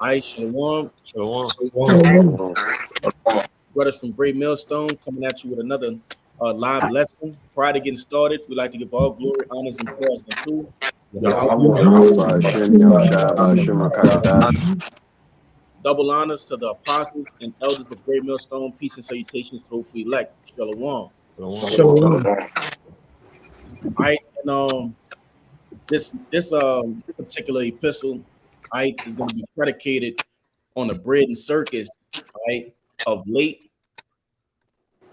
Hi, Shalom. Shalom. Brothers from Great Millstone coming at you with another live lesson. Prior to getting started, we'd like to give all glory, honors, and prayers unto double honors to the apostles and elders of Great Millstone. Peace and salutations to hopefully elect. Shalom. Shalom. All right, and this particular epistle, right, is going to be predicated on the bread and circus, right, of late.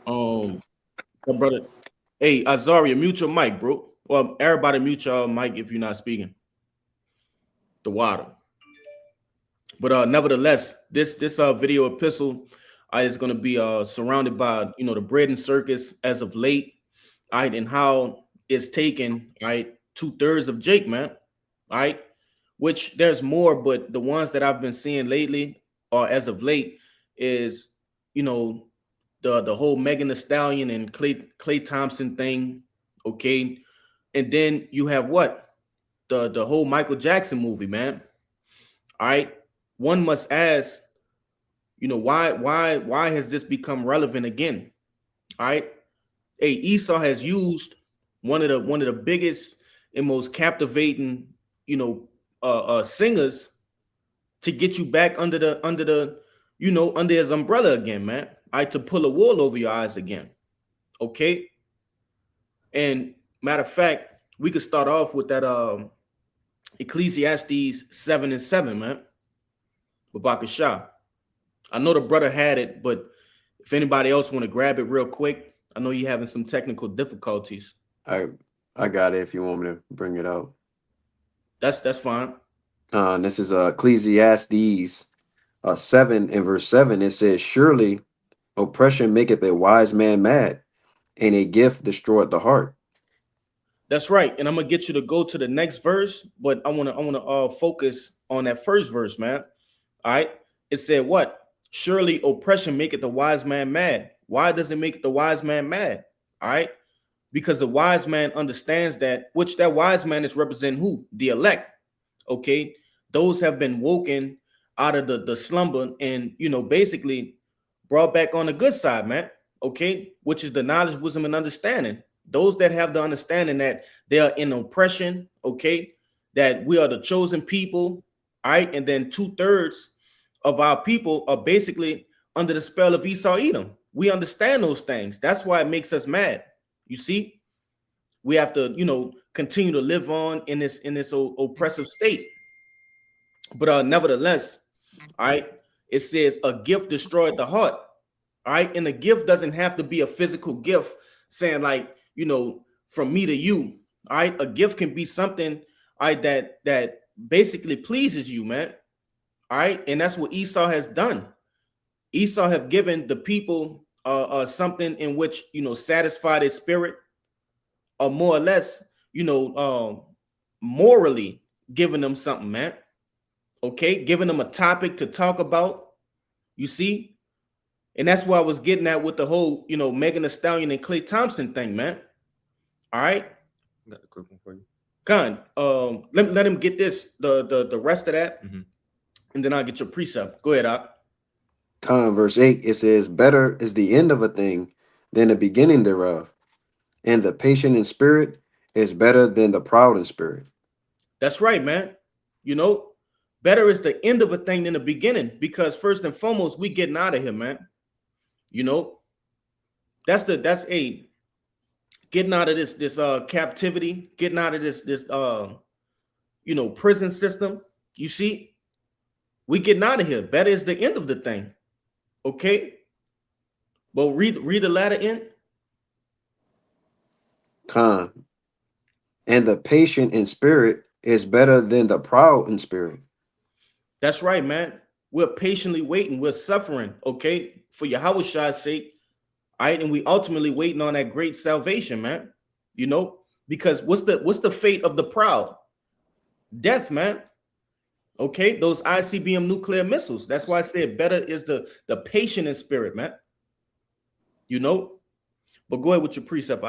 My brother, hey, Azaria, mute your mic, bro. Well, everybody mute your mic if you're not speaking. The water. But nevertheless, this video epistle is going to be surrounded by the bread and circus as of late, right, and how it's taken, right, 2/3 of Jake, man, right, which there's more, but the ones that I've been seeing lately or as of late is the whole Megan Thee Stallion and Clay Thompson thing, okay, and then you have what the whole Michael Jackson movie, man. All right, one must ask, why has this become relevant again? All right, hey, Esau has used one of the biggest and most captivating, singers to get you back under his umbrella again, man. All right, to pull a wool over your eyes again. Okay. And matter of fact, we could start off with that Ecclesiastes 7:7, man. Babakashah. I know the brother had it, but if anybody else want to grab it real quick, I know you're having some technical difficulties. I got it if you want me to bring it out. That's fine. This is Ecclesiastes 7 and verse 7. It says, "Surely oppression maketh a wise man mad, and a gift destroyeth the heart." That's right. And I'm gonna get you to go to the next verse, but I wanna focus on that first verse, man. All right. It said what? Surely oppression maketh the wise man mad. Why does it make the wise man mad? All right. Because the wise man understands that, which that wise man is representing who? The elect. Okay. Those have been woken out of the slumber and, basically brought back on the good side, man. Okay. Which is the knowledge, wisdom, and understanding. Those that have the understanding that they are in oppression, okay, that we are the chosen people, all right, and then 2/3 of our people are basically under the spell of Esau Edom. We understand those things. That's why it makes us mad. You see, we have to, continue to live on in this oppressive state. But nevertheless, all right, it says a gift destroyed the heart. All right, and the gift doesn't have to be a physical gift, saying like, from me to you. All right, a gift can be something, all right, that basically pleases you, man. All right, and that's what Esau has done. Esau have given the people something in which satisfy their spirit, or more or less, morally giving them something, man. Okay, giving them a topic to talk about. You see, and that's what I was getting at with the whole, Megan Thee Stallion and Clay Thompson thing, man. All right, Got a quick one for you. Con, let him get this the rest of that, and then I'll get your precept. Go ahead, Doc. Verse 8, it says, "Better is the end of a thing than the beginning thereof, and the patient in spirit is better than the proud in spirit." That's right, man. Better is the end of a thing than the beginning, because first and foremost, we getting out of here, man. That's getting out of this captivity, getting out of this prison system. You see, we getting out of here. Better is the end of the thing. Okay. Well, read the latter end. And the patient in spirit is better than the proud in spirit. That's right, man. We're patiently waiting. We're suffering, okay, for Yahweh's sake. All right, and we ultimately waiting on that great salvation, man. Because what's the fate of the proud? Death, man. Okay, those ICBM nuclear missiles. That's why I said better is the patient in spirit, man. But go ahead with your precept.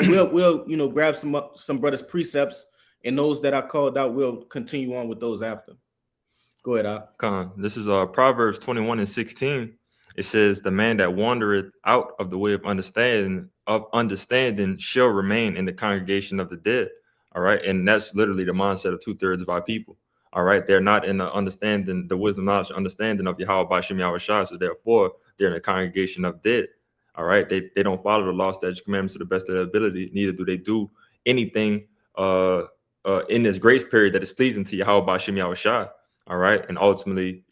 We'll grab some brothers' precepts, and those that I called out, we'll continue on with those after. Go ahead, Al. Con. This is Proverbs 21:16. It says, "The man that wandereth out of the way of understanding shall remain in the congregation of the dead." All right, and that's literally the mindset of 2/3 of our people. All right, they're not in the understanding, the wisdom, knowledge, understanding of Yahweh Bashim Yahweh Shah. So therefore, they're in the congregation of dead. All right, they don't follow the law, statutes, commandments to the best of their ability. Neither do they do anything in this grace period that is pleasing to Yahweh Bashim Yahweh Shah. All right. And ultimately,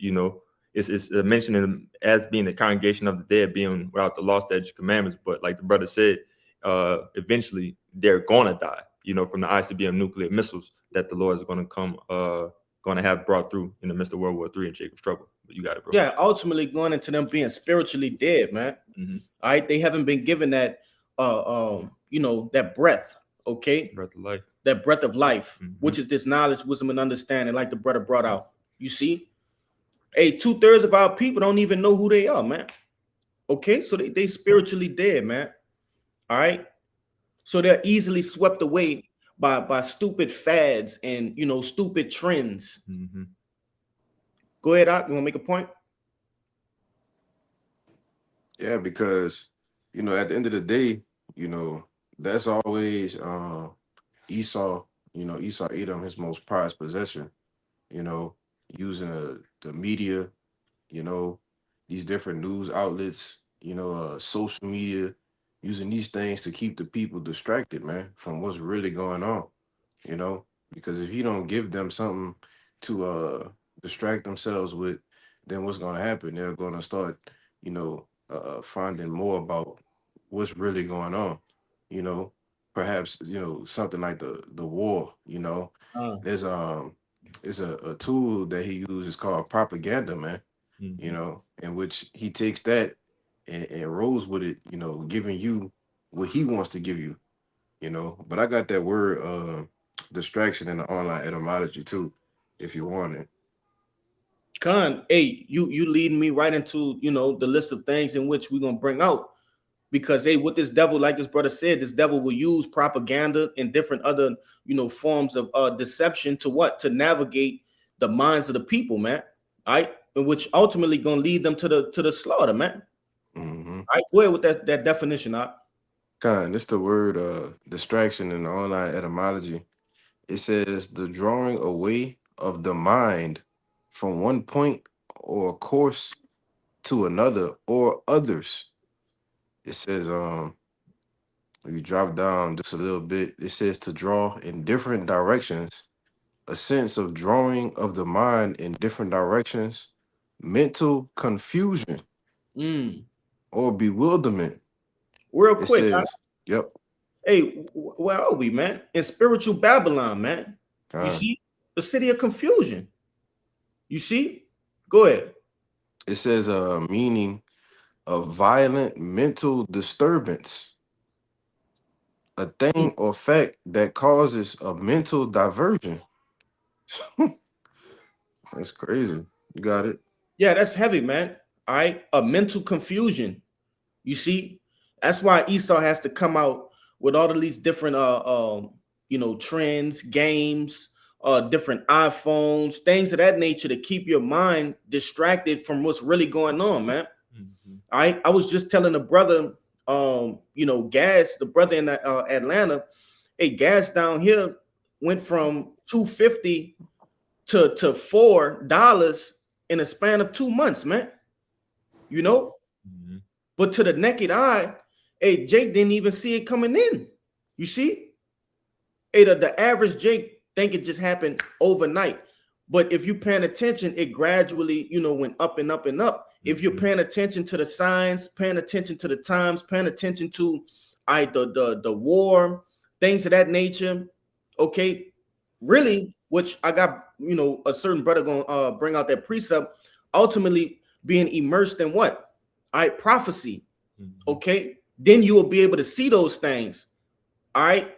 it's mentioned as being the congregation of the dead, being without the law, statutes, commandments. But like the brother said, eventually they're going to die, from the ICBM nuclear missiles that the Lord is going to going to have brought through in the midst of World War III and Jacob's trouble. But you got it, bro. Yeah, ultimately going into them being spiritually dead, man. All right. They haven't been given that, that breath. Okay. Breath of life. That breath of life, which is this knowledge, wisdom, and understanding, like the brother brought out. You see, 2/3 of our people don't even know who they are, man. Okay, so they spiritually dead, man. All right, so they're easily swept away by stupid fads and stupid trends. Go ahead, Doc. You want to make a point? Yeah, because at the end of the day, that's always Esau. Esau Edom, his most prized possession. Using the media, these different news outlets, social media, using these things to keep the people distracted, man, from what's really going on. Because if you don't give them something to distract themselves with, then what's going to happen? They're going to start, finding more about what's really going on. Perhaps something like the war. There's it's a tool that he uses called propaganda, man. In which he takes that and rolls with it, giving you what he wants to give you. But I got that word distraction in the online etymology too, if you want it. Con, hey, you leading me right into the list of things in which we're gonna bring out, because what this devil, like this brother said, this devil will use propaganda and different other forms of deception to navigate the minds of the people, man. All right, and which ultimately gonna lead them to the slaughter, man. All right, go ahead with that definition, Doc. Kind, this the word distraction in the online etymology. It says the drawing away of the mind from one point or course to another or others. It says if you drop down just a little bit, it says to draw in different directions, a sense of drawing of the mind in different directions, mental confusion or bewilderment. Real It quick, says, yep. hey, where are we, man? In spiritual Babylon, man. You see, the city of confusion. You see? Go ahead. It says meaning of violent mental disturbance, a thing or fact that causes a mental diversion. That's crazy. You got it. Yeah, that's heavy, man. All right, a mental confusion. You see, that's why Esau has to come out with all of these different trends, games, different iPhones, things of that nature to keep your mind distracted from what's really going on, man. I was just telling a brother, gas, the brother in Atlanta, hey, gas down here went from $2.50 to $4 in a span of 2 months, man. But to the naked eye, hey, Jake didn't even see it coming in. You see? Hey, the average Jake think it just happened overnight. But if you're paying attention, it gradually, went up and up and up. If you're paying attention to the signs, paying attention to the times, paying attention to the war, things of that nature, okay, really, which I got, a certain brother gonna bring out that precept, ultimately being immersed in what? All right, prophecy. Okay, then you will be able to see those things. All right,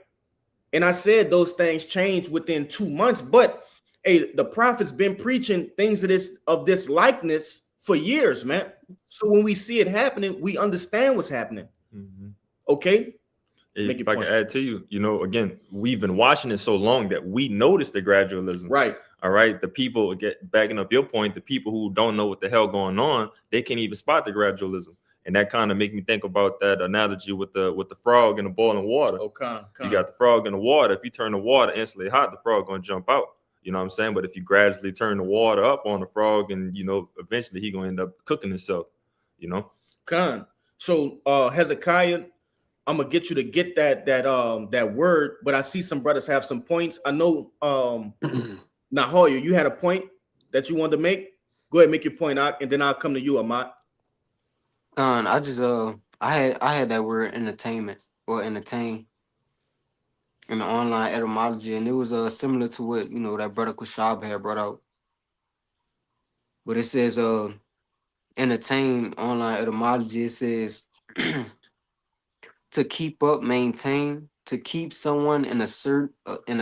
and I said those things change within 2 months, but hey, the prophet's been preaching things of this likeness for years, man. So when we see it happening, we understand what's happening. Okay. If I can add to you, again, we've been watching it so long that we noticed the gradualism. Right. All right, the people get backing up your point. The people who don't know what the hell going on, they can't even spot the gradualism, and that kind of make me think about that analogy with the frog in the boiling water. Okay, You got the frog in the water. If you turn the water instantly hot, the frog gonna jump out. You know what I'm saying? But if you gradually turn the water up on the frog, and eventually he gonna end up cooking himself. Con. So Hezekiah, I'm gonna get you to get that word, but I see some brothers have some points. I know Nahoya, you had a point that you wanted to make. Go ahead, make your point out, and then I'll come to you, Ahmad. I just I had that word entertainment or entertain in the online etymology, and it was similar to what that brother Kushab had brought out. But it says entertain online etymology. It says to keep up, maintain, to keep someone in a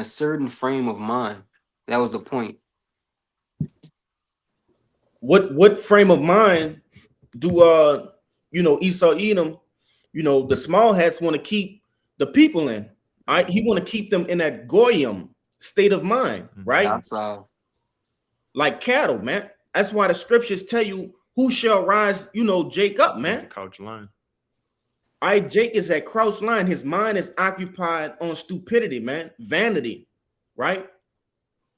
certain frame of mind. That was the point. What frame of mind do Esau Edom, the small hats want to keep the people in? All right, he want to keep them in that goyim state of mind, right? That's like cattle, man. That's why the scriptures tell you who shall rise, Jake up, man. Couch line. Jake is at crouch line. His mind is occupied on stupidity, man, vanity, right?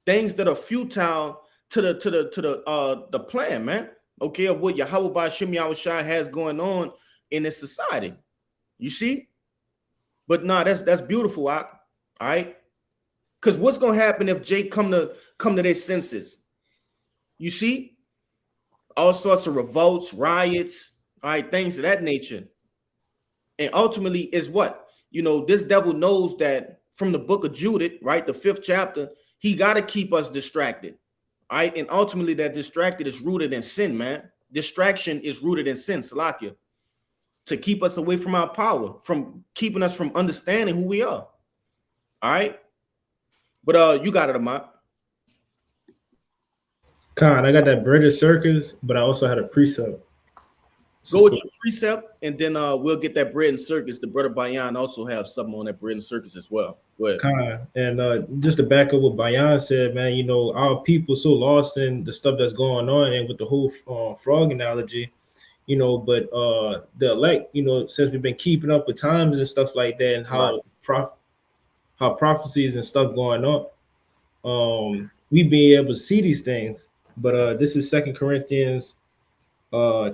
Things that are futile to the plan, man. Okay, of what Yahweh Ba'Shem Yahushua has going on in this society. You see? But nah, that's beautiful, all right? Because what's gonna happen if Jake come to their senses? You see? All sorts of revolts, riots, all right, things of that nature. And ultimately is what? This devil knows that from the book of Judith, right? The 5th chapter, he got to keep us distracted. All right. And ultimately that distracted is rooted in sin, man. Distraction is rooted in sin, Salakia, to keep us away from our power, from keeping us from understanding who we are. All right. But you got it, Ahmad. Con, I got that British circus, but I also had a precept. Go with your precept, and then we'll get that bread and circus. The brother Bayan also have something on that bread and circus as well. Go ahead. Con, and just to back up what Bayan said, man, our people so lost in the stuff that's going on, and with the whole frog analogy, but the elect, since we've been keeping up with times and stuff like that, and how prophecies and stuff going on, we being able to see these things. But this is 2 Corinthians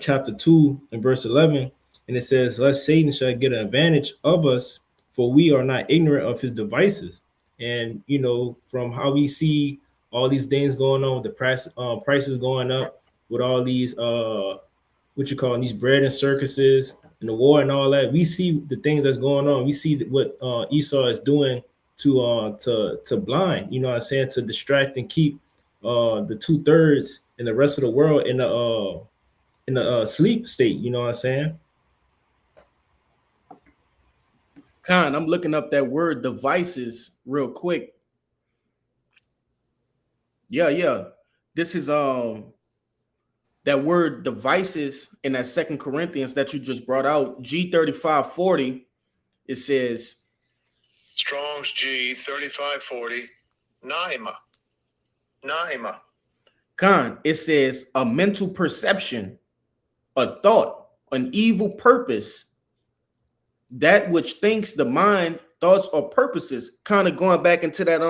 chapter 2 and verse 11, and it says, lest Satan shall get an advantage of us, for we are not ignorant of his devices. And from how we see all these things going on with the prices going up, with all these these bread and circuses and the war and all that, we see the things that's going on. We see what Esau is doing to blind, to distract and keep the 2/3 and the rest of the world in the sleep state, Con, I'm looking up that word devices real quick. Yeah. This is that word devices in that 2 Corinthians that you just brought out, G3540. It says Strong's G3540, Naima. Con, it says a mental perception, a thought, an evil purpose, that which thinks the mind, thoughts or purposes. Kind of going back into that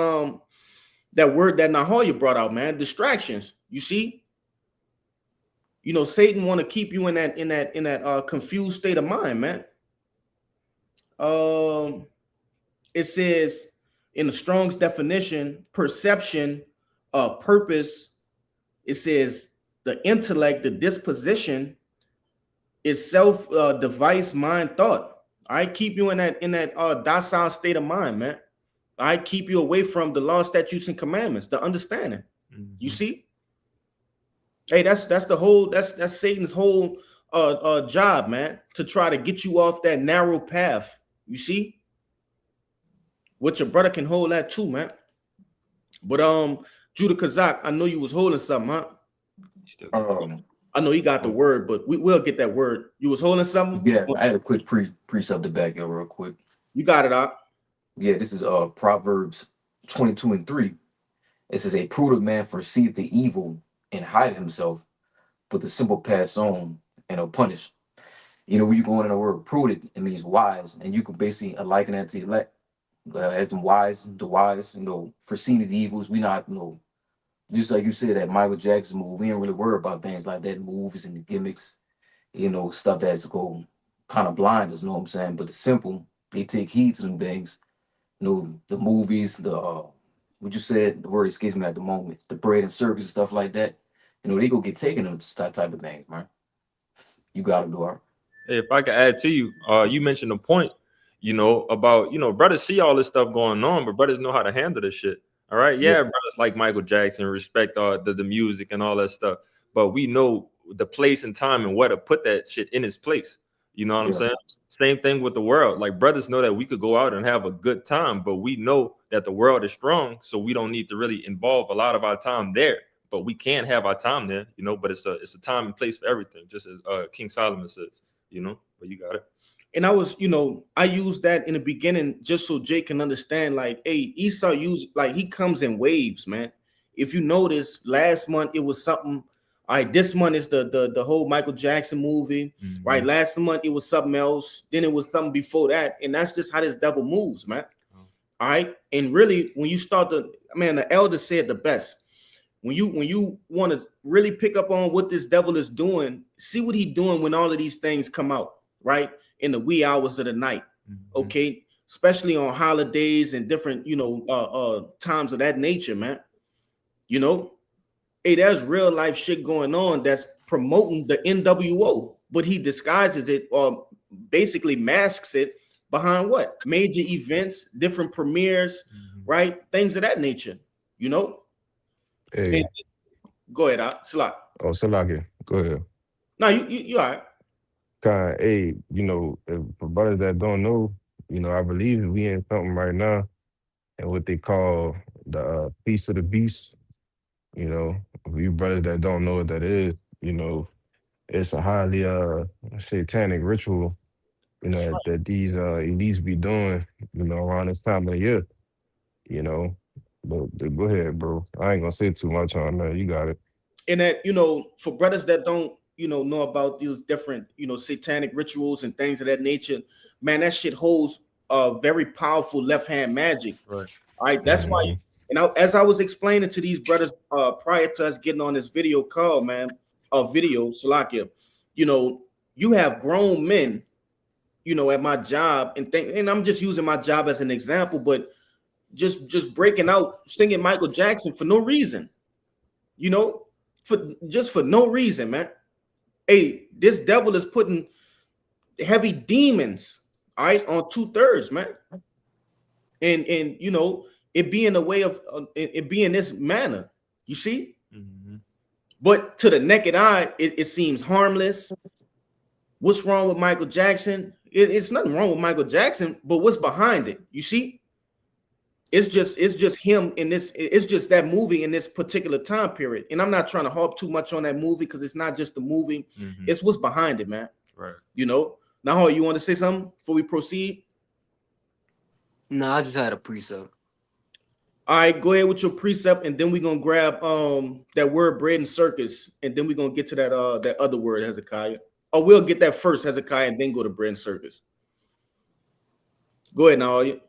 that word that Nahoya brought out, man. Distractions. You see, Satan want to keep you in that confused state of mind, man. It says in the Strong's definition, perception, purpose. It says the intellect, the disposition is self device, mind, thought. I keep you in that docile state of mind, man. I keep you away from the law, statutes, and commandments, the understanding. Mm-hmm. You see? Hey, that's Satan's whole job, man, to try to get you off that narrow path. You see? What your brother can hold that too, man. But Judah Kazak, I know you was holding something, huh? I know he got the word, but we will get that word. You was holding something? Yeah, I had a quick precept to back up real quick. You got it, Doc. Yeah, this is Proverbs 22:3. It says, a prudent man foreseeth the evil and hide himself, but the simple pass on and are punished. When you go in the word prudent, it means wise, and you can basically liken that to elect as the wise, foreseeing the evils. We not, just like you said, that Michael Jackson movie, we ain't really worry about things like that, movies and the gimmicks, stuff that's go kind of blind us, you know what I'm saying? But the simple, they take heed to them things. The movies, what you said, the word escapes me at the moment, the bread and circus and stuff like that. They go get taken them type of things, man. You gotta do it. Hey, if I could add to you, you mentioned a point, about, brothers see all this stuff going on, but brothers know how to handle this shit. All right. Yeah, Yeah, brothers like Michael Jackson, respect the music and all that stuff. But we know the place and time and where to put that shit in its place. You know what I'm yeah, saying? Same thing with the world. Like brothers know that we could go out and have a good time, but we know that the world is strong, so we don't need to really involve a lot of our time there. But we can have our time there, but it's a time and place for everything, just as King Solomon says. But you got it. And I was, I used that in the beginning just so Jake can understand, like, hey, Esau he comes in waves, man. If you notice, last month it was something. All right, this month is the whole Michael Jackson movie. Mhm. Right, last month it was something else. Then it was something before that, and that's just how this devil moves, man. Oh. All right, and really, when you start the elder said the best. When you want to really pick up on what this devil is doing, see what he's doing when all of these things come out, right? In the wee hours of the night. Mhm. Okay. Especially on holidays and different, times of that nature, man. Hey, there's real life shit going on that's promoting the NWO, but he disguises it or basically masks it behind what? Major events, different premieres, Mhm. right? Things of that nature, you know? And Hey, go ahead, Slot. oh, Salaki, go ahead. No, you all right. Hey, for brothers that don't know, I believe we in something right now, and what they call the Feast of the Beast. You know, for you brothers that don't know what that is, it's a highly satanic ritual, That's right. that these elites be doing, around this time of the year, you know. But go ahead, bro. I ain't gonna say too much on that. You got it. And that, for brothers that don't, know about these different, satanic rituals and things of that nature, man, that shit holds very powerful left hand magic. Right. All right. That's why, Hmm. as I was explaining to these brothers prior to us getting on this video call, man, Salakia, you know, you have grown men, at my job and I'm just using my job as an example, but just breaking out singing Michael Jackson for no reason, you know, for no reason, man. Hey, this devil is putting heavy demons, all right, on 2/3, man, and it being a way of it being this manner, you see. Mhm. But to the naked eye, it seems harmless. What's wrong with Michael Jackson? It's nothing wrong with Michael Jackson, but what's behind it? You see, it's just him in this. It's just that movie in this particular time period. And I'm not trying to harp too much on that movie because it's not just the movie; Mhm. it's what's behind it, man. Right. Now, you want to say something before we proceed? No, I just had a precept. All right, go ahead with your precept, and then we're gonna grab that word bread and circus, and then we're gonna get to that other word, Hezekiah. Or we'll get that first, Hezekiah, and then go to bread and circus. Go ahead now, all you.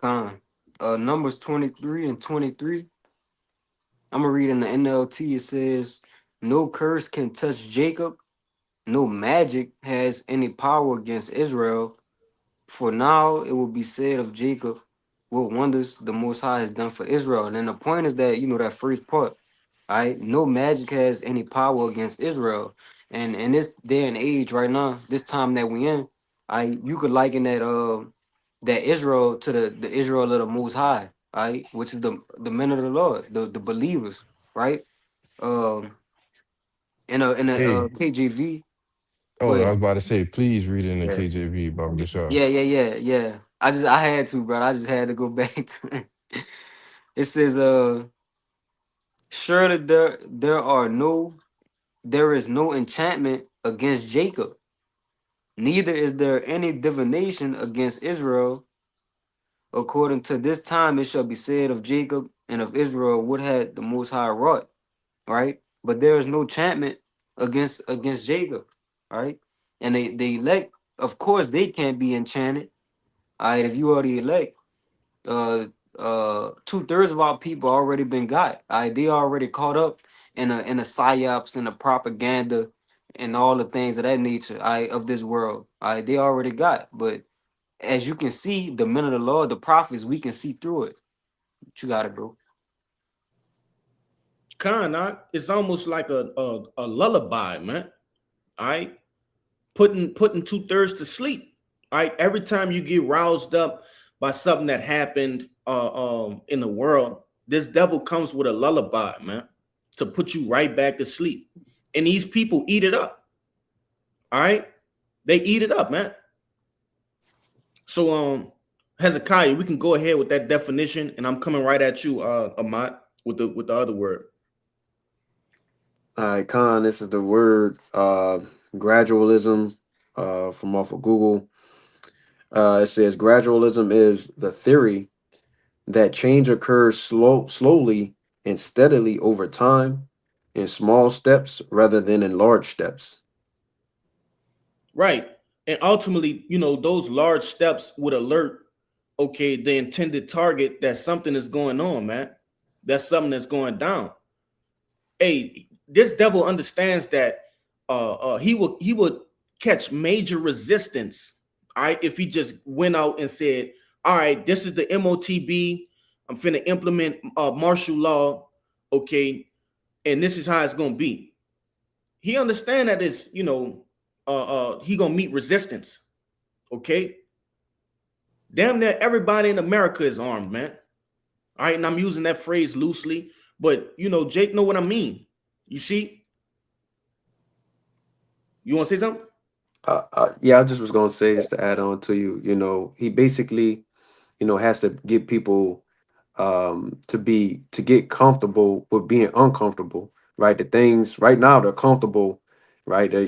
Con. Numbers 23 and 23. I'm gonna read in the NLT. It says, "No curse can touch Jacob. No magic has any power against Israel. For now it will be said of Jacob, what wonders the Most High has done for Israel." And then the point is that, that first part, all right? No magic has any power against Israel. And in this day and age right now, this time that we in, you could liken that Israel to the Israel of the Most High, right? Which is the men of the Lord, the believers, right? Um, in a Hey, KJV. Go oh, I ahead. was about to say, please read it in the Yeah. KJV, Baba Gashar. Yeah. I had to, bro. I just had to go back to it. It says, surely there is no enchantment against Jacob, neither is there any divination against Israel. According to this time, it shall be said of Jacob, and of Israel would have the Most High wrought, right? But there is no enchantment against Jacob, right? And the elect, of course, they can't be enchanted. All right, if you are the elect, uh 2/3 of our people already been got. All right, they already caught up in the psyops and the propaganda and all the things of that nature, all right, of this world. All right, they already got. But as you can see, the men of the Lord, the prophets, we can see through it. What you got it, bro? It's almost like a lullaby, man. All right, putting 2/3 to sleep. All right, every time you get roused up by something that happened in the world, this devil comes with a lullaby, man, to put you right back to sleep. And these people eat it up. All right, they eat it up, man. So Hezekiah, we can go ahead with that definition, and I'm coming right at you, Ahmad, with the other word. All right, Khan, this is the word gradualism from off of Google. It says gradualism is the theory that change occurs slowly and steadily over time in small steps rather than in large steps. Right. And ultimately, those large steps would alert, okay, the intended target that something is going on, man. That's something that's going down. Hey, this devil understands that he would catch major resistance, all right, if he just went out and said, all right, this is the MOTB. I'm finna implement martial law, okay, and this is how it's gonna be. He understand that it's, he gonna meet resistance, okay. Damn near everybody in America is armed, man. All right, and I'm using that phrase loosely, but Jake know what I mean. You see? You want to say something? Yeah, I just was gonna say, just to add on to you, he basically, has to get people to get comfortable with being uncomfortable, right? The things right now they're comfortable, right? They're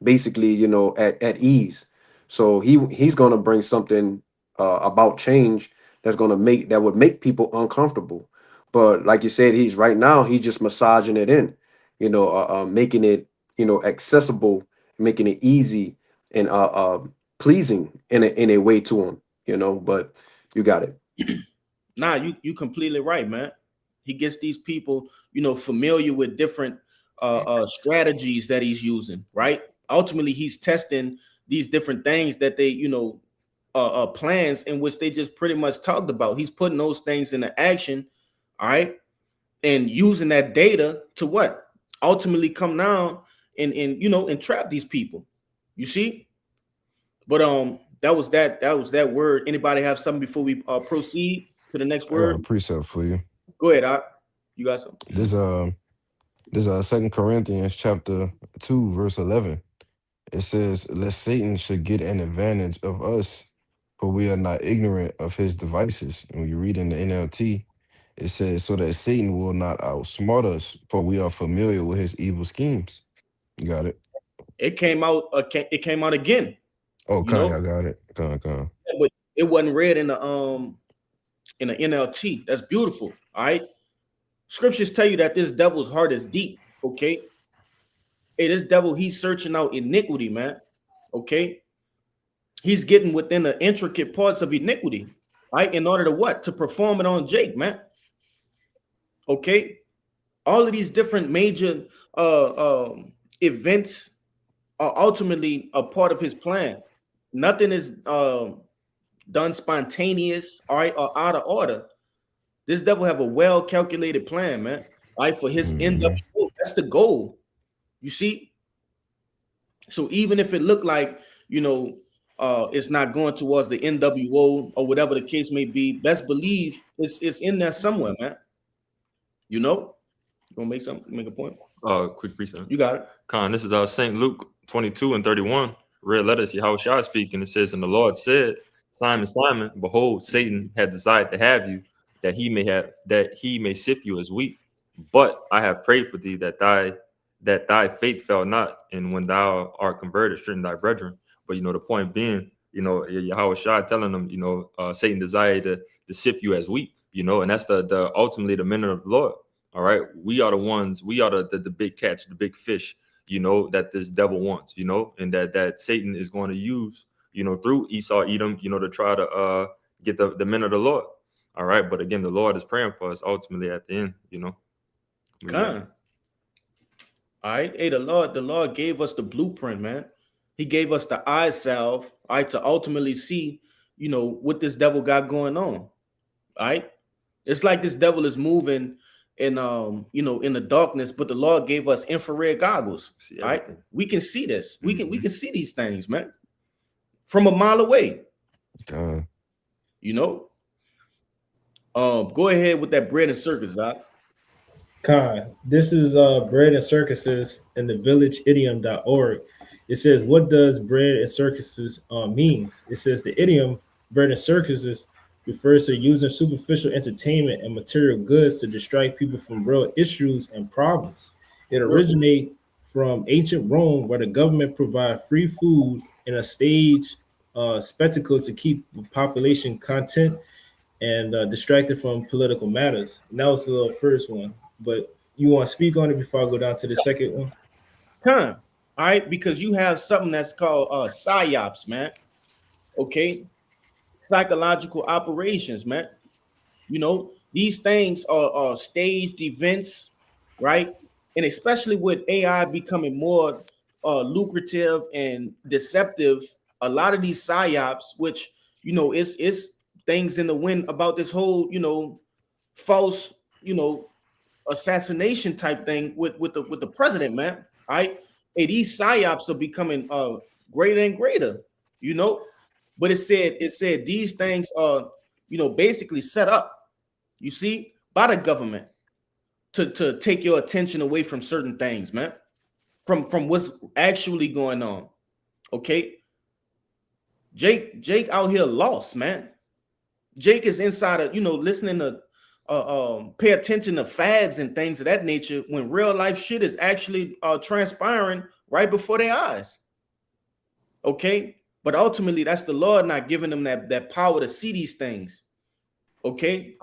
basically, at ease. So he's gonna bring something about change that would make people uncomfortable. But like you said, he's just massaging it in, making it, accessible, making it easy and pleasing in a way to him, but you got it. Nah, you completely right, man. He gets these people, familiar with different strategies that he's using, right? Ultimately, he's testing these different things that they, plans in which they just pretty much talked about. He's putting those things into action, all right, and using that data to what? Ultimately come down and trap these people. You see? But that was that word. Anybody have something before we proceed to the next I got a word? precept for you. Go ahead, you got something. This Second Corinthians chapter 2, verse 11. It says, lest Satan should get an advantage of us, for we are not ignorant of his devices. And when you read in the NLT, it says, so that Satan will not outsmart us, for we are familiar with his evil schemes. You got it? It came out. It came out again. Oh, You Kanye, know, I got it. Con. but it wasn't read in the NLT. That's beautiful. All right. Scriptures tell you that this devil's heart is deep. Okay. Hey, this devil, he's searching out iniquity, man. Okay. He's getting within the intricate parts of iniquity, right? In order to what? To perform it on Jake, man. Okay. All of these different major events are ultimately a part of his plan. Nothing is done spontaneous, all right, or out of order. This devil have a well calculated plan, man. All right, for his Hmm. NWO. That's the goal. You see? So even if it looked like, it's not going towards the NWO or whatever the case may be, best believe it's in there somewhere, man. You know? You gonna make a point? Quick precept. You got it. Con, this is St. Luke 22 and 31. Red letters, Yahushua speaking. It says, and the Lord said, Simon, Simon, behold, Satan had desired to have you, that he may sift you as wheat. But I have prayed for thee that thy faith fail not, and when thou art converted, strengthen thy brethren. But the point being, Yahushua telling them, Satan desired to sift you as wheat. you know, and that's the ultimately the men of the Lord. All right, we are the ones, we are the big catch, the big fish, you know, that this devil wants, you know, and that Satan is going to use, you know, through Esau, Edom, you know, to try to get the men of the Lord. All right, but again, the Lord is praying for us ultimately at the end, you know. Con. All right. Hey, the Lord gave us the blueprint, man. He gave us the eye salve, all right, to ultimately see, you know, what this devil got going on. All right. It's like this devil is moving in you know, in the darkness, but the Lord gave us infrared goggles. See All right. everything. We can see this. We Mm-hmm. can see these things, man, from a mile away. God. You know. Go ahead with that bread and circus, Doc. Khan, this is bread and circuses in the villageidiom.org. It says, what does bread and circuses means? It says the idiom bread and circuses refers to using superficial entertainment and material goods to distract people from real issues and problems. It originates from ancient Rome, where the government provided free food and a stage spectacle to keep the population content and distracted from political matters. And that was the little first one. But you want to speak on it before I go down to the second one? Huh. All right, because you have something that's called psyops, man. Okay, psychological operations, man. You know, these things are staged events, right? And especially with AI becoming more lucrative and deceptive, a lot of these psyops, which you know, is things in the wind about this whole, you know, false, you know, assassination type thing with the president, man. All right, hey, these psyops are becoming greater and greater, you know. But it said these things are, you know, basically set up, you see, by the government to take your attention away from certain things, man, from what's actually going on. Okay, Jake out here lost, man. Jake is inside of, you know, listening to pay attention to fads and things of that nature when real life shit is actually transpiring right before their eyes. Okay, but ultimately that's the Lord not giving them that power to see these things. Okay,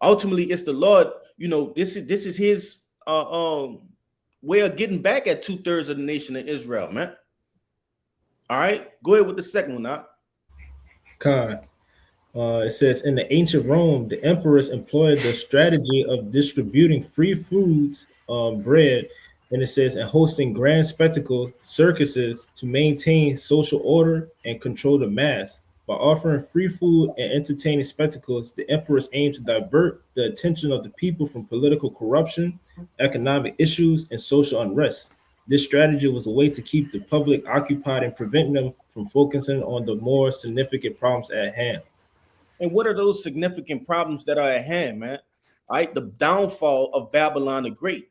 ultimately it's the Lord. You know, this is His way of getting back at 2/3 of the nation of Israel, man. All right, go ahead with the second one now. Khan. It says in the ancient Rome, the emperors employed the strategy of distributing free foods, bread, and it says, and hosting grand spectacle circuses to maintain social order and control the mass. By offering free food and entertaining spectacles, the emperors aimed to divert the attention of the people from political corruption, economic issues, and social unrest. This strategy was a way to keep the public occupied and prevent them from focusing on the more significant problems at hand. And what are those significant problems that are at hand, man? All right, the downfall of Babylon the Great.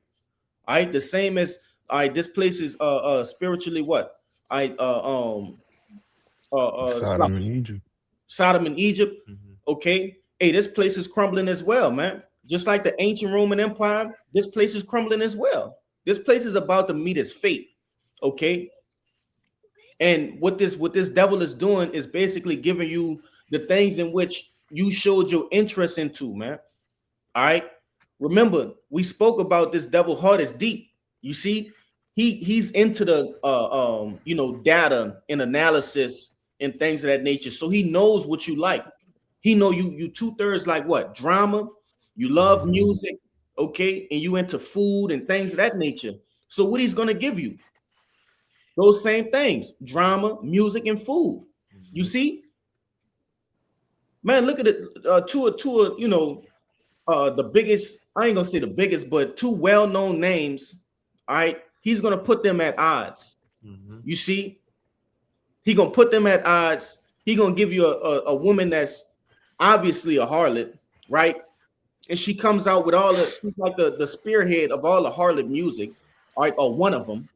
All right, the same as, all right, this place is spiritually what? All right, Sodom and Egypt. Sodom and Egypt. Mm-hmm. Okay, hey, this place is crumbling as well, man. Just like the ancient Roman Empire, this place is crumbling as well. This place is about to meet its fate. Okay, and what this devil is doing is basically giving you the things in which you showed your interest into, man. All right. Remember, we spoke about this devil heart is deep. You see, he's into the you know, data and analysis and things of that nature. So he knows what you like. He know you 2/3 like what? Drama, you love music, okay, and you into food and things of that nature. So what he's gonna give you? Those same things: drama, music, and food. You see, man, look at it. Two, you know, the biggest, I ain't gonna say the biggest, but two well-known names. All right, he's gonna put them at odds. Mm-hmm. You see, he gonna put them at odds. He gonna give you a woman that's obviously a harlot, right? And she comes out with all the, she's like the spearhead of all the harlot music, all right, or one of them,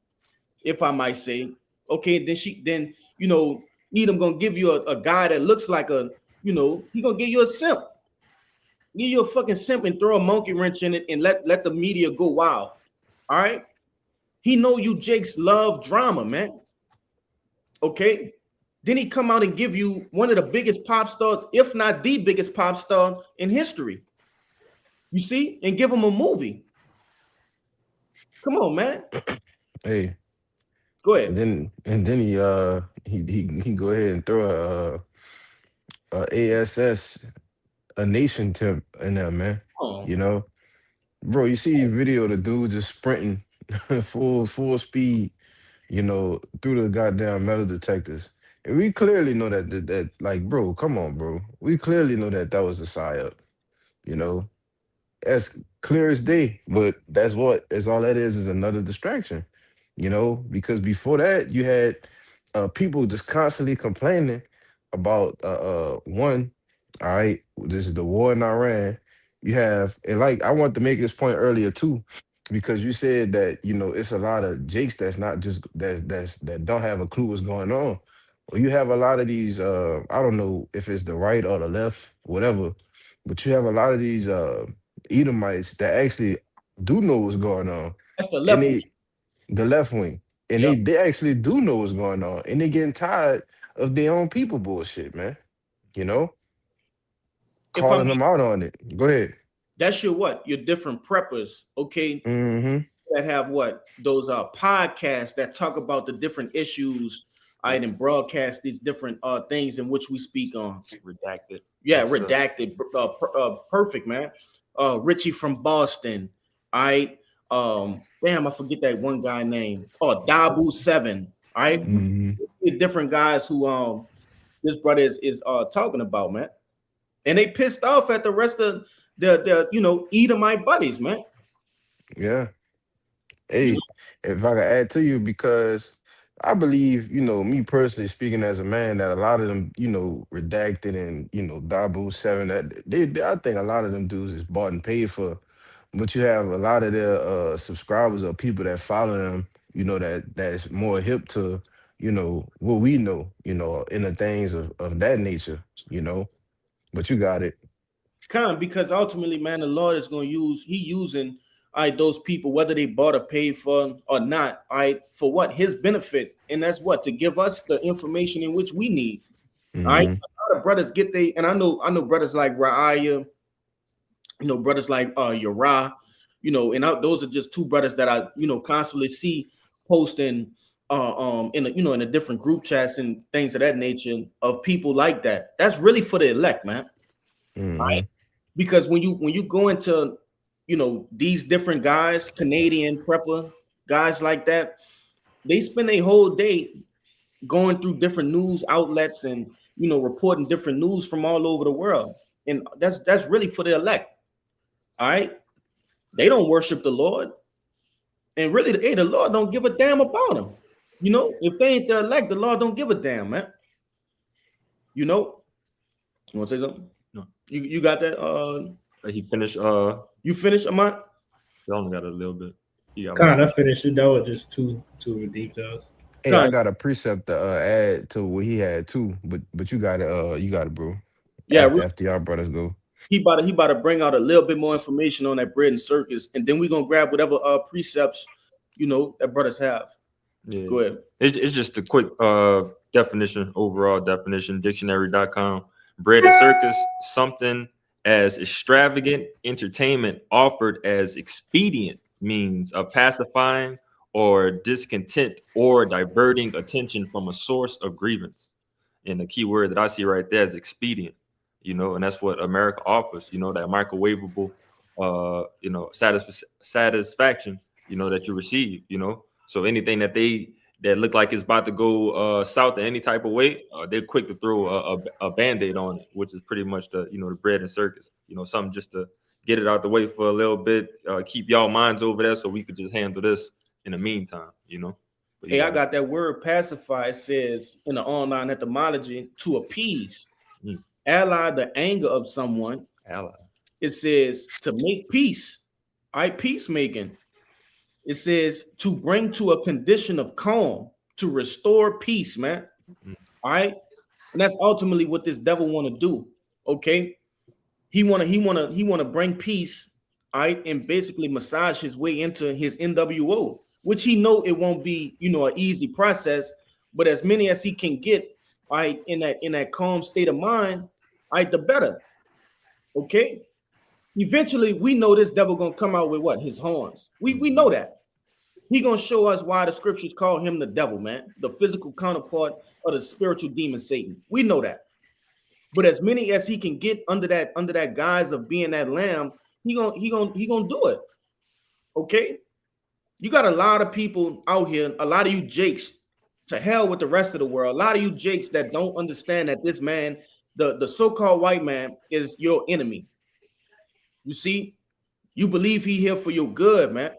if I might say. Okay, then you know, Edom gonna give you a guy that looks like a, you know, he gonna give you a simp. Give you a fucking simp and throw a monkey wrench in it and let the media go wild. All right. He know you Jakes love drama, man. Okay. Then he come out and give you one of the biggest pop stars, if not the biggest pop star in history. You see, and give him a movie. Come on, man. Hey, Go ahead. and then he go ahead and throw a ASS, a nation temp in there, man. Oh, You know, bro, you see the video of the dude just sprinting full speed, you know, through the goddamn metal detectors. And we clearly know that like, bro, come on, bro. We clearly know that was a psyop, you know. As clear as day. But that's all that is another distraction, you know, because before that you had people just constantly complaining about one, all right, this is the war in Iran. You have, and like I want to make this point earlier too, because you said that, you know, it's a lot of jakes that's not just that don't have a clue what's going on. Well, you have a lot of these I don't know if it's the right or the left, whatever, but you have a lot of these Edomites that actually do know what's going on, that's the and left wing. the left wing, and Yep. they actually do know what's going on, and they getting tired of their own people bullshit, man. You know, If I calling may, them out on it. Go ahead. that's your what? Your different preppers, okay? Mm-hmm. That have what? Those podcasts that talk about the different issues, I and broadcast these different things in which we speak on. Redacted. Yeah, That's redacted, perfect, man. Richie from Boston. I damn, I forget that one guy name. Oh, Dabu Seven. All right, Mm-hmm. different guys who this brother is talking about, man, and they pissed off at the rest of the Edomite buddies, man. Yeah. You Hey, if I could add to you, because I believe, you know, me personally speaking as a man, that a lot of them, you know, redacted and, you know, Dabu Seven, that I think a lot of them dudes is bought and paid for. But you have a lot of their subscribers or people that follow them, you know, that's more hip to, you know, what we know, you know, in the things of that nature, you know. But you got it. because ultimately, man, the Lord is going to using those people, whether they bought or paid for or not, for what? His benefit. And that's what? To give us the information in which we need. All right. Hmm. A lot of brothers get they, and I know brothers like Ra'aya, brothers like Uriah, those are just two brothers that I, constantly see posting in the different group chats and things of that nature of people like that. That's really for the elect, man. Hmm. Because when you go into these different guys, Canadian prepper guys like that, they spend a whole day going through different news outlets and reporting different news from all over the world, and that's really for the elect. All right, they don't worship the Lord, and really, hey, the Lord don't give a damn about them. If they ain't the elect, the Lord don't give a damn, man. You want to say something? no. You got that? He finished. You finished, Amant? He only got a little bit. He got one. Kind of finished it. That was just two details. Hey, I Con, got a precept to add to what he had too, but you got it, bro. yeah, After y'all brothers go. he about to bring out a little bit more information on that bread and circus, and then we're gonna grab whatever precepts that brothers have. Yeah. Go ahead. It's just a quick definition, overall definition, dictionary.com. Bread and circus, something as extravagant entertainment offered as expedient means of pacifying or discontent or diverting attention from a source of grievance. And the key word that I see right there is expedient, and that's what America offers, that microwavable, satisfaction, that you receive, So anything that look like it's about to go south in any type of way, they're quick to throw a band-aid on it, which is pretty much the bread and circus, something just to get it out the way for a little bit, keep y'all minds over there so we could just handle this in the meantime. But Hey, I got that word pacify. It says in the online etymology to appease, Mm. ally the anger of someone. ally. It says to make peace. Peacemaking. It says to bring to a condition of calm, to restore peace, man. Mm. All right. And that's ultimately what this devil want to do. Okay. He wanna bring peace, all right, and basically massage his way into his NWO, which he know it won't be, an easy process, but as many as he can get, all right, in that calm state of mind, all right, the better. Okay. Eventually, we know this devil gonna come out with what? His horns. We know that. He gonna show us why the scriptures call him the devil, man, the physical counterpart of the spiritual demon Satan. We know that. But as many as he can get under that guise of being that lamb, he gonna do it. Okay. You got a lot of people out here, a lot of you jakes, to hell with the rest of the world. A lot of you jakes that don't understand that this man, the so-called white man, is your enemy. You see, you believe he here for your good, man. And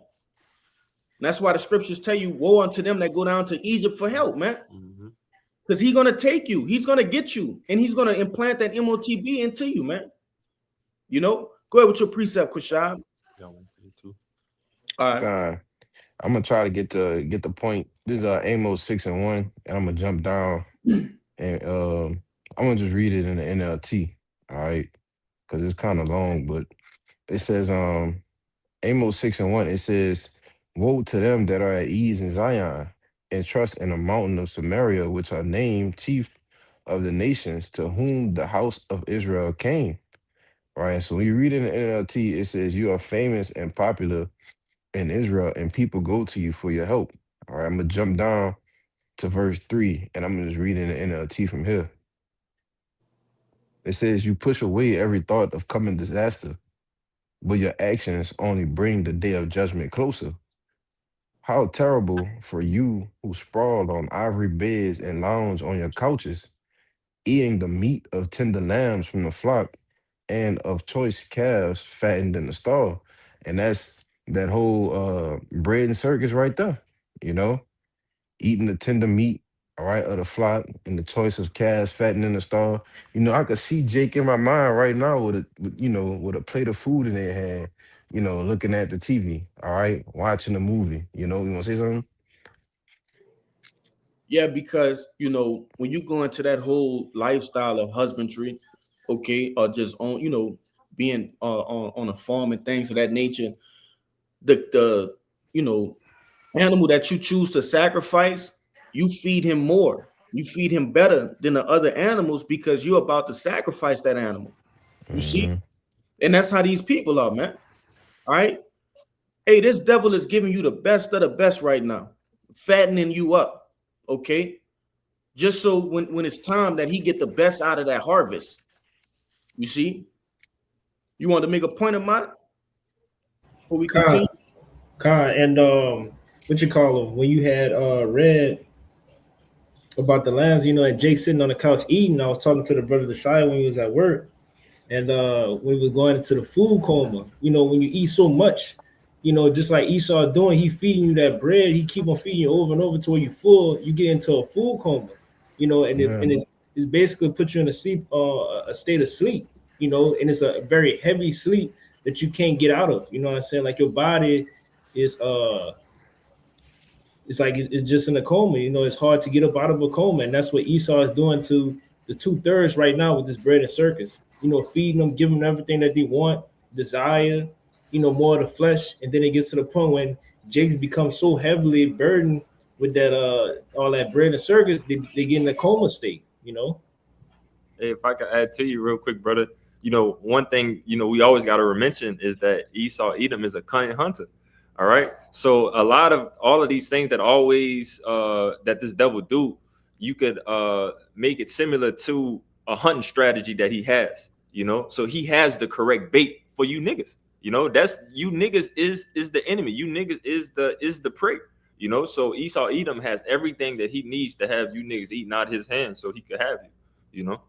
that's why the scriptures tell you, woe unto them that go down to Egypt for help, man. Mhm. Because he's gonna take you, he's gonna get you, and he's gonna implant that MOTB into you, man. You know, go ahead with your precept, Kushab. Got one for you too. All right. God, I'm gonna try to get the point. This is Amos 6:1, and I'm gonna jump down and I'm gonna just read it in the NLT, all right, because it's kind of long, but it says Amos 6:1. It says, "Woe to them that are at ease in Zion, and trust in the mountain of Samaria, which are named chief of the nations, to whom the house of Israel came." Right. So when you read in the NLT, it says, "You are famous and popular in Israel, and people go to you for your help." All right, I'm gonna jump down to verse 3, and I'm gonna just read in the NLT from here. It says, "You push away every thought of coming disaster, but your actions only bring the day of judgment closer. How terrible for you who sprawl on ivory beds and lounge on your couches, eating the meat of tender lambs from the flock and of choice calves fattened in the stall." And that's that whole bread and circus right there, you know, eating the tender meat, all right, of the flock and the choice of calves fattened in the stall. You know, I could see Jake in my mind right now with a plate of food in their hand, looking at the TV, all right, watching a movie. You want to say something? Yeah, because when you go into that whole lifestyle of husbandry, okay, or just on being on a farm and things of that nature, the you know animal that you choose to sacrifice, you feed him more, you feed him better than the other animals because you're about to sacrifice that animal. You see, Hmm. and that's how these people are, man. All right, hey, this devil is giving you the best of the best right now, fattening you up, okay, just so when it's time that he get the best out of that harvest. You see, you want to make a point of mine before we Con, continue? Con, and what you call them? When you had read about the lambs, and Jake sitting on the couch eating, I was talking to the brother the shy when he was at work, and when we were going into the food coma, when you eat so much, just like Esau doing, he feeding you that bread, he keep on feeding you over and over to where you full, you get into a food coma, Yeah. it's basically put you in a state of sleep, and it's a very heavy sleep that you can't get out of. You know what I'm saying? Like your body is it's like it's just in a coma. It's hard to get up out of a coma, and that's what Esau is doing to the 2/3 right now with this bread and circus. Feeding them, giving them everything that they want, desire, more of the flesh, and then it gets to the point when Jake's become so heavily burdened with that all that bread and circus, they get in a coma state. Hey, if I could add to you real quick, brother, one thing, we always got to mention is that Esau Edom is a cunning hunter. All right. So a lot of all of these things that always that this devil do, you could make it similar to a hunting strategy that he has, So he has the correct bait for you niggas. That's you niggas is the enemy. You niggas is the prey. So Esau Edom has everything that he needs to have you niggas eating out his hands so he could have you, you know.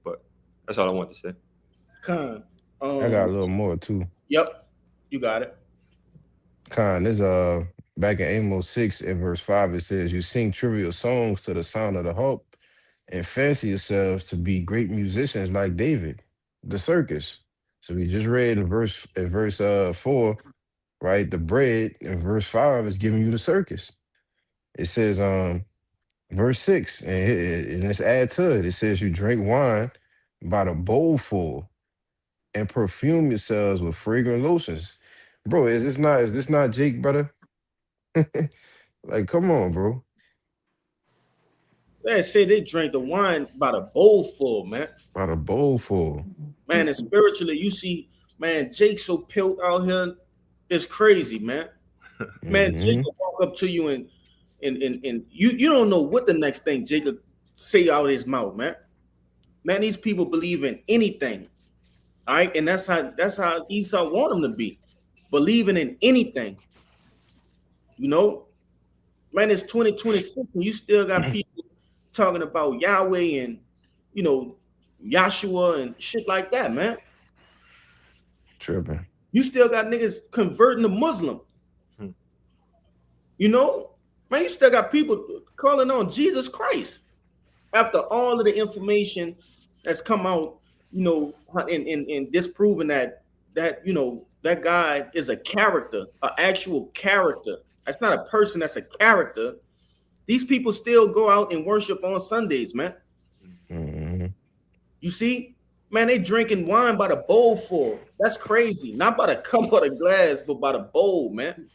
But that's all I want to say. Con, I got um, a little more too. yep, you got it. This back in Amos 6 and verse 5, it says, "You sing trivial songs to the sound of the harp and fancy yourselves to be great musicians like David, the circus." So we just read in verse 4, right? The bread in verse 5 is giving you the circus. It says verse 6, and let's add to it. It says, "You drink wine by the bowlful and perfume yourselves with fragrant lotions." Bro, is this not Jake, brother? Like, come on, bro. They say they drink the wine by the bowl full, man. About a bowl full. Man, and spiritually, you see, man, Jake so pilt out here, it's crazy, man. Man, Jake Hmm. will walk up to you and you don't know what the next thing Jacob say out of his mouth, man. Man, these people believe in anything. All right, and that's how Esau want them to be, believing in anything. You know, man, it's 2026 and you still got people talking about Yahweh and you know Yahshua and shit like that, man. Tripping. You still got niggas converting to Muslim. Hmm. You know, man, you still got people calling on Jesus Christ after all of the information that's come out, you know, in disproving that that guy is a character, an actual character. That's not a person, that's a character. These people still go out and worship on Sundays, man. Hmm. You see, man, they drinking wine by the bowl full. That's crazy. Not by the cup or the glass, but by the bowl, man.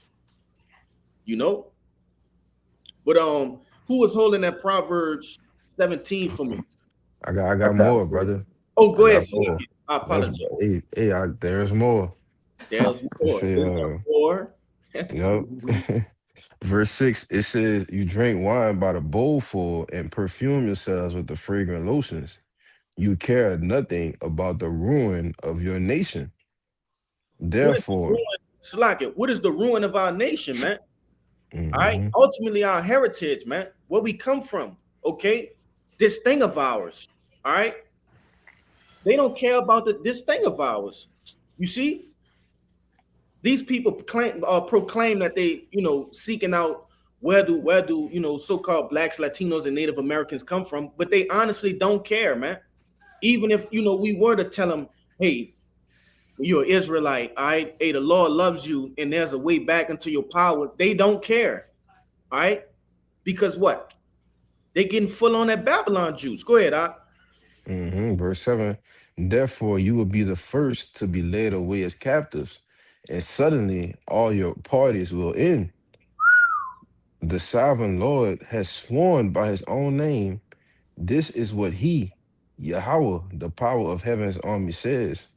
You know. But who was holding that Proverbs 17 for me? I I got got it more, for you. brother. Oh, I go ahead. got Say more. it. I There's apologize. there's more. There's It more. say There's more. yup. Verse 6, it says, you drink wine by the bowlful and perfume yourselves with the fragrant lotions. You care nothing about the ruin of your nation. What is the Therefore, ruin? Slack it. What is the ruin of our nation, man? All right. mhm, Ultimately, our heritage, man. Where we come from. Okay. This thing of ours. All right. They don't care about this thing of ours. You see, these people proclaim that they, seeking out where do so-called blacks, Latinos, and Native Americans come from, but they honestly don't care, man. Even if we were to tell them, hey, you're an Israelite, all right, hey, the Lord loves you, and there's a way back into your power, they don't care, all right, because what? They getting full on that Babylon juice. Go ahead, verse 7, therefore you will be the first to be led away as captives, and suddenly all your parties will end. The sovereign Lord has sworn by his own name. This is what he, Yahweh, the power of heaven's army, says.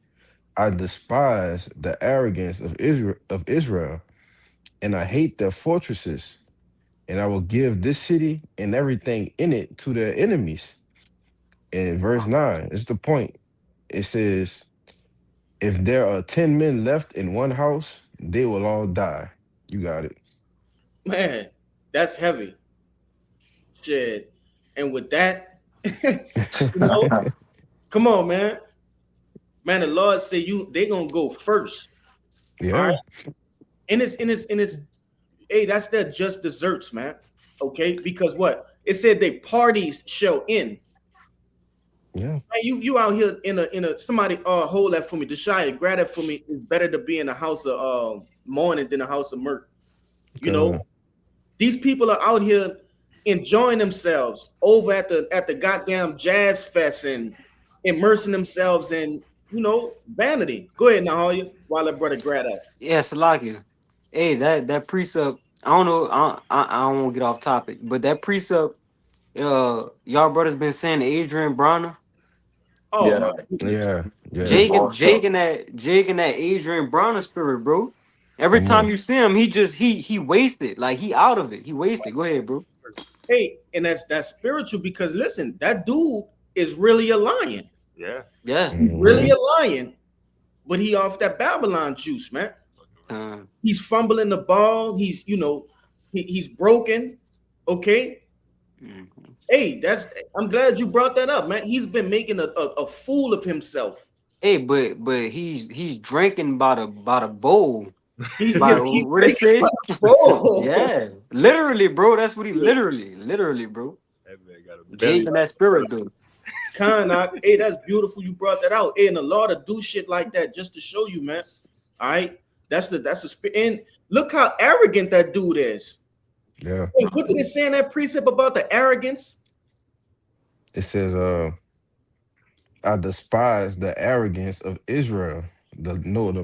I despise the arrogance of Israel, and I hate their fortresses, and I will give this city and everything in it to their enemies. And verse 9 is the point. It says, if there are 10 men left in one house, they will all die. You got it. man, that's heavy shit. And with that, know, come on, man, the Lord say they gonna go first. All right. Yeah, And it's hey, that's their just desserts, man. Okay, because what? It said they parties shall end. yeah, Man, you out here in a somebody hold that for me. Deshaya, grab that for me. It's better to be in a house of mourning than a house of mirth. You know, God. these people are out here enjoying themselves over at the goddamn jazz fest and immersing themselves in vanity. Go ahead now, you while that brother grab that. Yeah, Salakia. Hey, that precept. I don't know. I don't want to get off topic, but that precept. Y'all brothers been saying to Adrian Bronner, Oh my Yeah, goodness. Yeah, yeah. it's Jake and boss stuff. Jake and that Adrian Bronner spirit, bro. Every Come time on. you see him, he wasted. Like he out of it. He wasted. Go ahead, bro. Hey, and that's spiritual because listen, that dude is really a lion. Yeah. Yeah. He's really Hmm. a lion, but he off that Babylon juice, man. Uh, He's fumbling the ball. He's broken. Okay. mhm. Hey, I'm glad you brought that up, man. He's been making a fool of himself. Hey, but he's drinking by the bowl. By He's what it drinking by say? the bowl. Yeah, literally, bro. That's what he literally, bro. That man got a Jake belly and like that spirit, dude. Kanak, hey, that's beautiful. You brought that out. Hey, and the Lord to do shit like that just to show you, man. All right, that's the spirit. And look how arrogant that dude is. Yeah. Hey, what did it say in that precept about the arrogance? It says, I despise the arrogance of Israel. The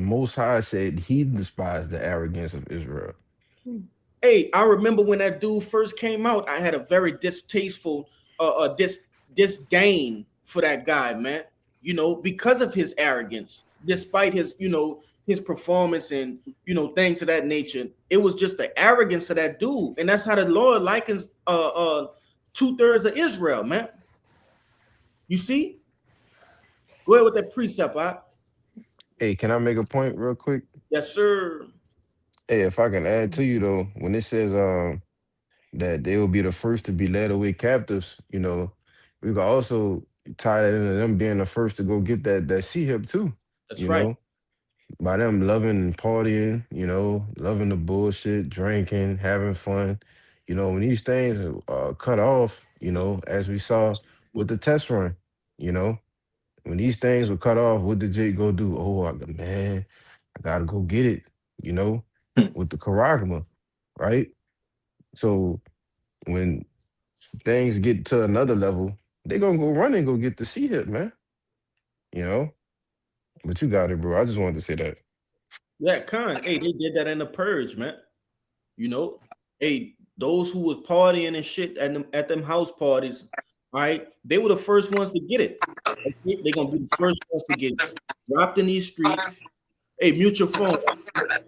Most High said he despised the arrogance of Israel. Hey, I remember when that dude first came out, I had a very distasteful disdain for that guy, man. Because of his arrogance, despite his his performance and things of that nature. It was just the arrogance of that dude, and that's how the Lord likens 2/3 of Israel, man. You see? Go ahead with that precept, huh? Hey, can I make a point real quick? Yes, sir. Hey, if I can add to you though, when it says that they will be the first to be led away captives, we can also tie that into them being the first to go get that sea hip too, That's you right. know, by them loving and partying, loving the bullshit, drinking, having fun. When these things are cut off, as we saw with the test run, you know, when these things were cut off, what did Jake go do? Oh, man, I gotta go get it, you know, with the charagma, right? So when things get to another level, they gonna go run and go get the sea hip, man. You know, but you got it, bro. I just wanted to say that. Yeah, Con. Hey, they did that in the purge, man. You know, hey, those who was partying and shit at them house parties, all right, they were the first ones to get it. Okay? They're gonna be the first ones to get dropped in these streets. Hey, mute your phone. Let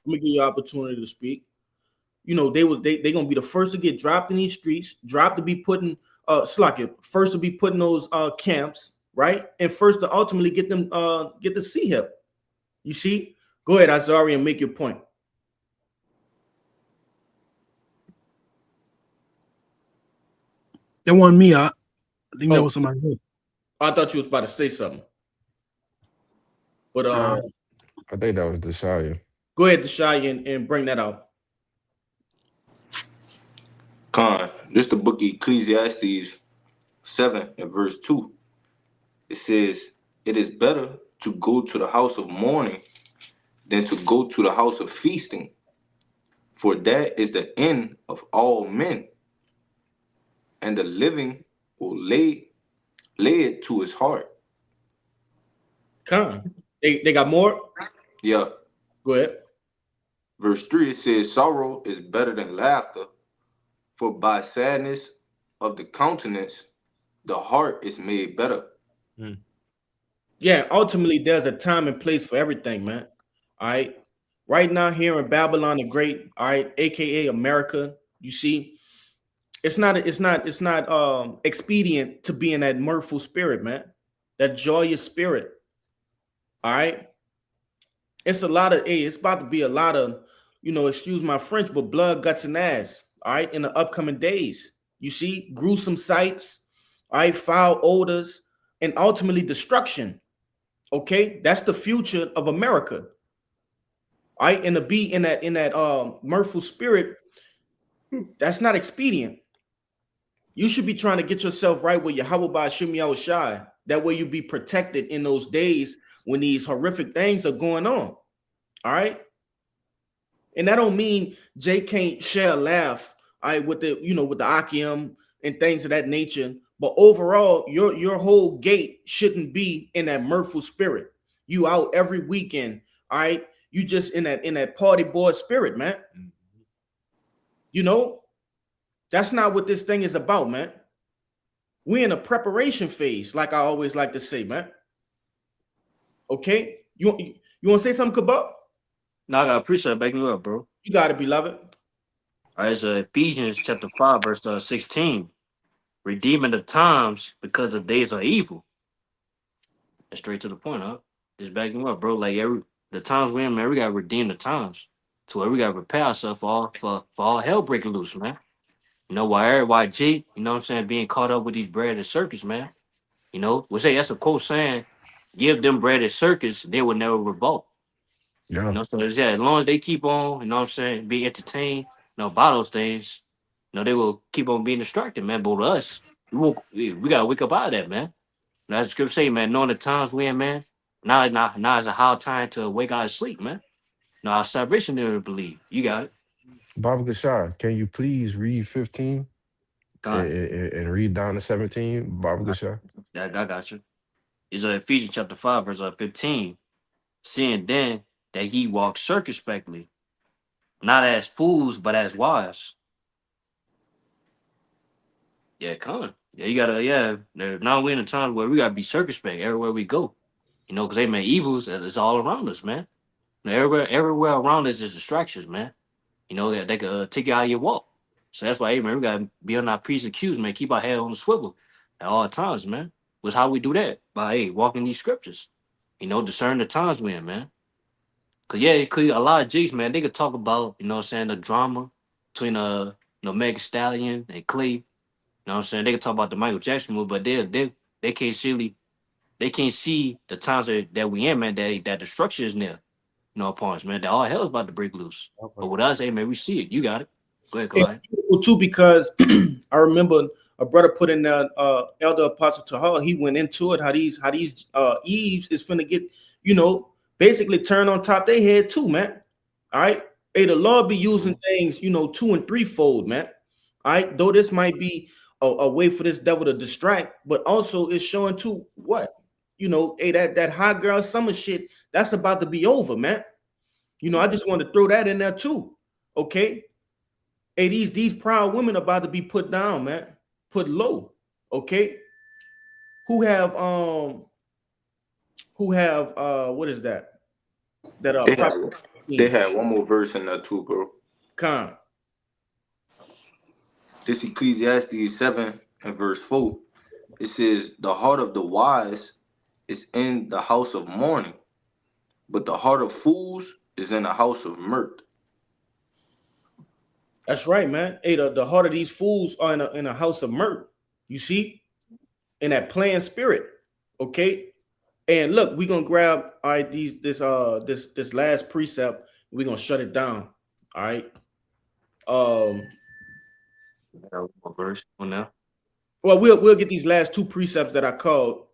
me give you an opportunity to speak. They gonna be the first to get dropped in these streets, dropped to be putting first to be putting those camps, right? And first to ultimately get the sea hip. You see? Go ahead, Azari, and make your point. That wasn't me. I think that Oh, was somebody else. I thought you was about to say something. But Nah. I think that was the Shire. go ahead, Deshaun, and bring that out. Con, this the book of Ecclesiastes 7 and verse 2. It says, "It is better to go to the house of mourning than to go to the house of feasting, for that is the end of all men, and the living will lay it to his heart." Con. They got more? Yeah. Go ahead. Verse 3, it says, "Sorrow is better than laughter, for by sadness of the countenance the heart is made better." Yeah, ultimately there's a time and place for everything, man. All right. Right now, here in Babylon the Great, all right, aka America, you see, it's not expedient to be in that mirthful spirit, man. That joyous spirit. All right. It's about to be a lot of, excuse my French, but blood, guts, and ass. All right, in the upcoming days. You see, gruesome sights, all right, foul odors, and ultimately destruction. Okay, that's the future of America. All right, and to be in that mirthful spirit, that's not expedient. You should be trying to get yourself right with Yahweh by Shimei Shai. That way you be protected in those days when these horrific things are going on. All right. And that don't mean Jay can't share a laugh, all right, with the Akim and things of that nature. But overall, your whole gate shouldn't be in that mirthful spirit. You out every weekend, all right. You just in that party boy spirit, man. You know, that's not what this thing is about, man. We're in a preparation phase, like I always like to say, man. Okay, you want to say something, Kabak? No, I gotta appreciate it. Backing you up, bro. You got it, beloved. All right, it's Ephesians chapter 5, verse 16. Redeeming the times because the days are evil. That's straight to the point, huh? Just backing you up, bro. Like the times we're in, man, we gotta redeem the times. To where we gotta prepare ourselves for all hell breaking loose, man. Why everybody G, you know what I'm saying, being caught up with these bread and circus, man. We say that's a quote saying, give them bread and circus, they will never revolt. Yeah. So yeah, as long as they keep on, you know what I'm saying, be entertained, by those things, they will keep on being distracted, man. But with us, we gotta wake up out of that, man. As the script say, man, knowing the times we in, man, now is a high time to wake out of sleep, man. Our salvation never believe. You got it. Baba Gashar, can you please read 15 God, and read down to 17? Baba Gashar. I got you. It's Ephesians chapter 5, verse 15. Seeing then that ye walk circumspectly, not as fools, but as wise. Yeah, come. Yeah, you gotta. Yeah, now we're in a time where we gotta be circumspect everywhere we go. You know, because they man, evils is all around us, man. You know, everywhere around us is distractions, man. You know that they could take you out of your walk. So that's why, hey, man, we gotta be on our P's and Q's, man. Keep our head on the swivel at all times, man. Was how we do that by hey walking these scriptures. You know, discern the times we're in, man. Cause yeah, it could a lot of G's, man. They could talk about, you know what I'm saying, the drama between Meg Stallion and Clay. You know what I'm saying? They could talk about the Michael Jackson move, but they can't see the times that we in, man, that the structure is near. You know, upon us, man. That all hell is about to break loose. But with us, hey man, we see it. You got it. Go ahead, It's Kalai. beautiful too because I remember a brother put in there, Elder Apostle Tahal. He went into it how these Eves is finna get, basically turn on top their head too, man. All right, hey, the Lord be using things, two and threefold, man. All right, though this might be a way for this devil to distract, but also it's showing too what, hey, that hot girl summer shit that's about to be over, man. I just want to throw that in there too. Okay. Hey, these proud women about to be put down, man. Put low. Okay. Who have what is that? That They had Proverbs they 15. had one more verse in there too, bro. Con. This Ecclesiastes 7 and verse 4. It says, "The heart of the wise is in the house of mourning, but the heart of fools is in the house of mirth." That's right, man. Hey, the heart of these fools are in a house of mirth. You see? In that playing spirit. Okay. And look, we're gonna grab all right, this last precept, we're gonna shut it down. All right. Um, What verse on now? well, we'll get these last two precepts that I called.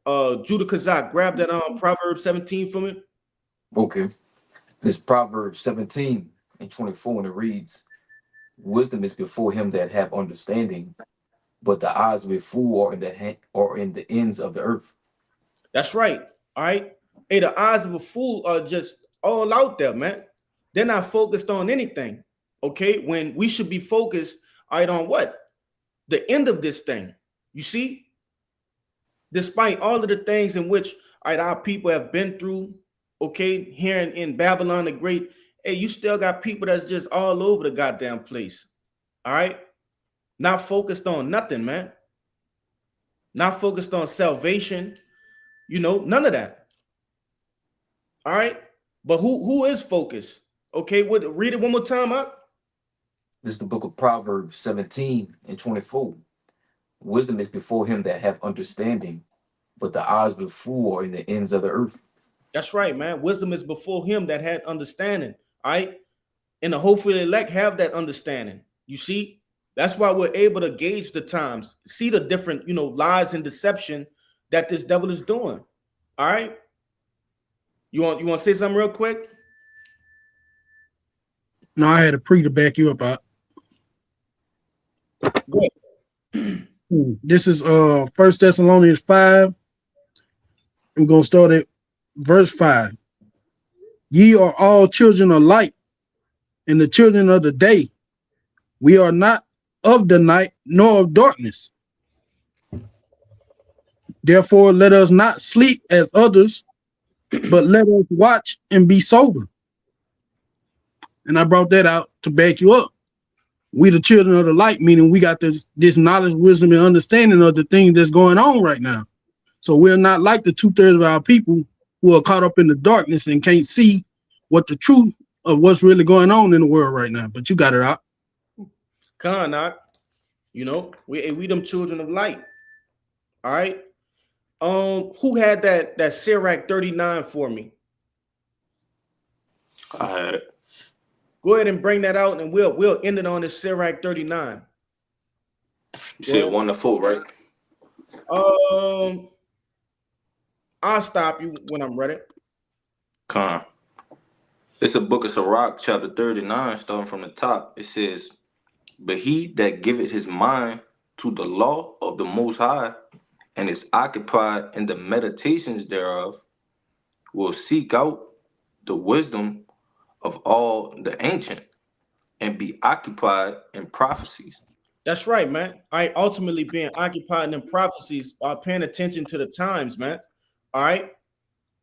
Judah Kazak, grab that Proverbs 17 for me. Okay. This Proverbs 17 and 24, and it reads, "Wisdom is before him that have understanding, but the eyes of a fool are in the ends of the earth." That's right. All right. Hey, the eyes of a fool are just all out there, man. They're not focused on anything. Okay. When we should be focused, all right, on what? The end of this thing. You see? Despite all of the things in which all right, our people have been through, okay, here in Babylon the Great, hey, you still got people that's just all over the goddamn place. All right. Not focused on nothing, man. Not focused on salvation, none of that. All right. But who is focused? Okay, read it one more time up. This is the book of Proverbs 17 and 24. "Wisdom is before him that have understanding, but the eyes of a fool are in the ends of the earth." That's right, man. Wisdom is before him that had understanding. All right. And the hopefully elect have that understanding. You see, that's why we're able to gauge the times, see the different, lies and deception that this devil is doing. All right. You want to say something real quick? No, I had a pre to back you up. Go This is First Thessalonians 5. I'm gonna start at verse 5. "Ye are all children of light, and the children of the day. We are not of the night nor of darkness. Therefore, let us not sleep as others, but let us watch and be sober." And I brought that out to back you up. We the children of the light, meaning we got this knowledge, wisdom, and understanding of the things that's going on right now. So we're not like the 2/3 of our people who are caught up in the darkness and can't see what the truth of what's really going on in the world right now. But you got it out. Knock. We them children of light. All right. Who had that Sirach 39 for me? I had it. Go ahead and bring that out, and we'll end it on this Sirach 39. You said 1 to 4, right? I'll stop you when I'm ready. Con. It's a book of Sirach, chapter 39, starting from the top. It says, "But he that giveth his mind to the law of the Most High, and is occupied in the meditations thereof, will seek out the wisdom of all the ancient, and be occupied in prophecies." That's right, man. I ultimately being occupied in prophecies, paying attention to the times, man. All right.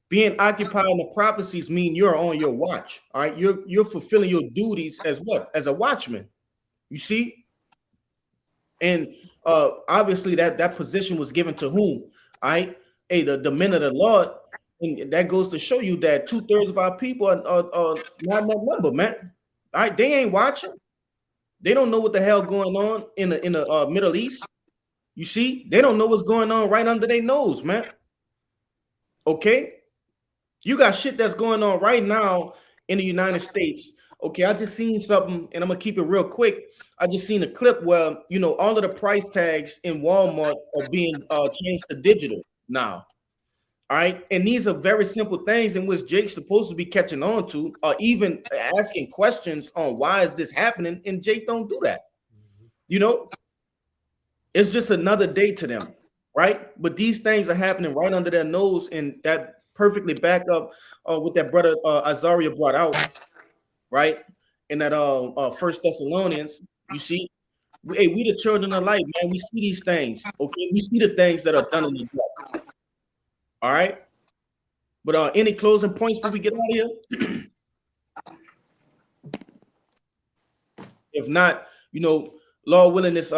Being occupied in the prophecies mean you're on your watch. All right. You're fulfilling your duties as what? As a watchman. You see? And obviously that position was given to whom? All right. Hey, the men of the Lord. And that goes to show you that 2/3 of our people are not in that number, man. All right, they ain't watching. They don't know what the hell going on in the Middle East. You see, they don't know what's going on right under their nose, man. Okay, you got shit that's going on right now in the United States. Okay, I just seen something, and I'm gonna keep it real quick. I just seen a clip where all of the price tags in Walmart are being changed to digital now. All right, and these are very simple things in which Jake's supposed to be catching on to, or even asking questions on why is this happening, and Jake don't do that. It's just another day to them, right? But these things are happening right under their nose, and that perfectly back up what that brother Azaria brought out, right? In that First Thessalonians, you see, we the children of light, man. We see these things, okay? We see the things that are done in the dark. All right. But any closing points before we get out of here? If not, Lord willing, this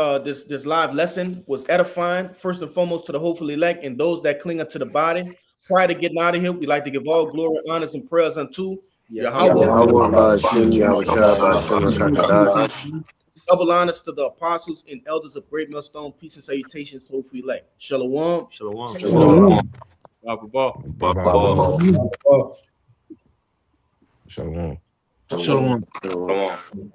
live lesson was edifying, first and foremost to the hopeful elect and those that cling unto the body. Prior to getting out of here, we like to give all glory, honors, and prayers unto Yahweh. Double honors to the apostles and elders of Great Millstone. Peace and salutations to hopeful elect. Shalom. Shalom. Baba. Oh. Shalom. Shalom. Come on.